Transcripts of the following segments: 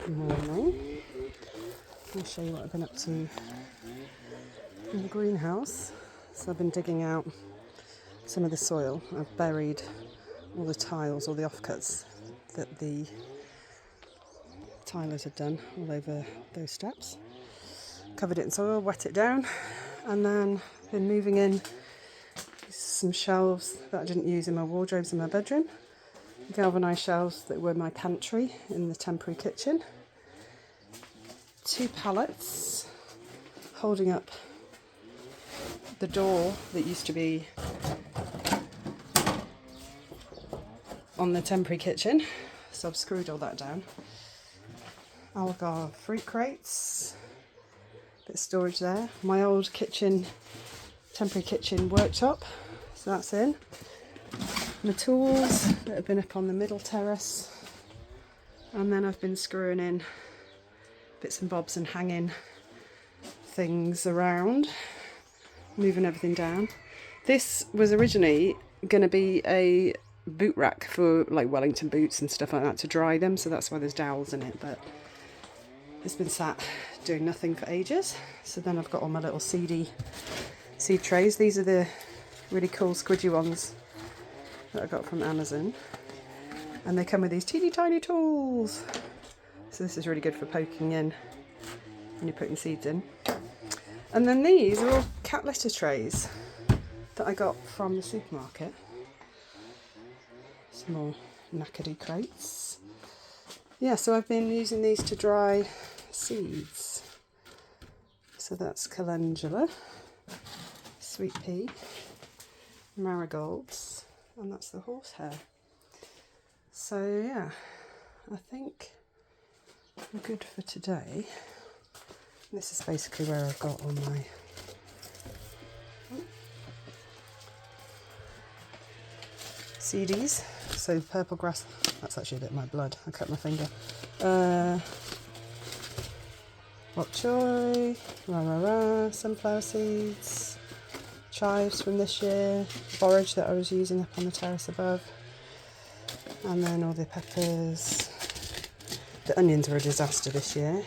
Morning. I'll show you what I've been up to in the greenhouse. So I've been digging out some of the soil. I've buried all the tiles, all the offcuts that the tilers had done all over those steps. Covered it in soil, wet it down, and then been moving in some shelves that I didn't use in my wardrobes in my bedroom. Galvanised shelves that were my pantry in the temporary kitchen. 2 pallets holding up the door that used to be on the temporary kitchen, so I've screwed all that down. I've got fruit crates, bit of storage there. My old kitchen, temporary kitchen worktop, so that's in. My tools that have been up on the middle terrace, and then I've been screwing in bits and bobs and hanging things around, moving everything down. This was originally going to be a boot rack for like Wellington boots and stuff like that to dry them, so that's why there's dowels in it, but it's been sat doing nothing for ages. So then I've got all my little seed trays. These are the really cool squidgy ones that I got from Amazon, and they come with these teeny tiny tools, so this is really good for poking in when you're putting seeds in. And then these are all cat litter trays that I got from the supermarket. Some more knackedy crates. Yeah, so I've been using these to dry seeds. So that's calendula, sweet pea, marigolds, and that's the horsehair. So yeah, I think we're good for today. This is basically where I've got all my seedies. So purple grass, that's actually a bit of my blood, I cut my finger. Bok choy, sunflower seeds, chives from this year, borage that I was using up on the terrace above, and then all the peppers. The onions were a disaster this year.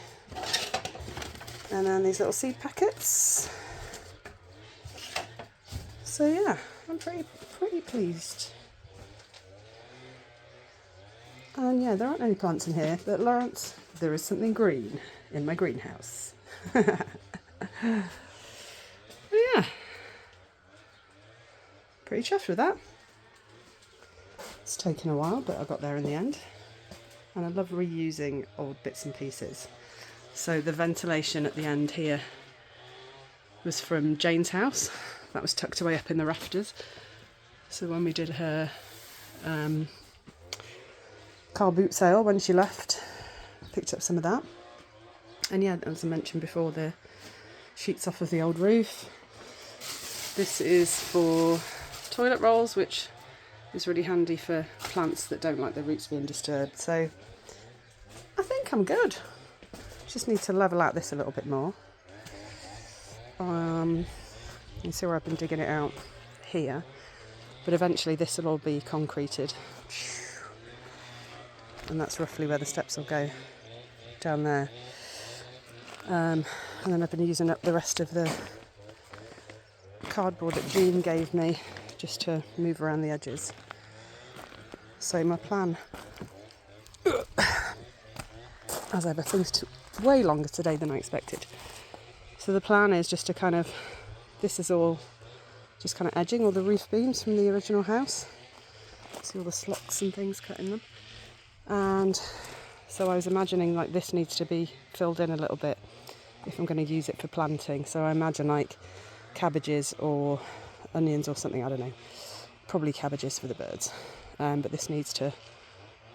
And then these little seed packets. So yeah, I'm pretty pleased. And yeah, there aren't any plants in here, but Lawrence, there is something green in my greenhouse. Yeah, pretty chuffed with that. It's taken a while, but I got there in the end. And I love reusing old bits and pieces. So the ventilation at the end here was from Jane's house. That was tucked away up in the rafters. So when we did her car boot sale when she left, I picked up some of that. And yeah, as I mentioned before, the sheets off of the old roof. This is for toilet rolls, which is really handy for plants that don't like their roots being disturbed. So I think I'm good. Just need to level out this a little bit more. You see where I've been digging it out here, but eventually this will all be concreted, and that's roughly where the steps will go, down there. And then I've been using up the rest of the cardboard that Jean gave me just to move around the edges. So my plan, as ever, things took way longer today than I expected. So the plan is just to kind of, this is all just kind of edging all the roof beams from the original house. See all the slots and things cut in them. And so I was imagining like this needs to be filled in a little bit if I'm going to use it for planting. So I imagine like cabbages or onions or something, I don't know. Probably cabbages for the birds. But this needs to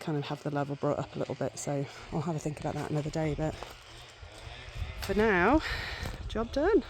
kind of have the level brought up a little bit, so I'll have a think about that another day. But for now, job done.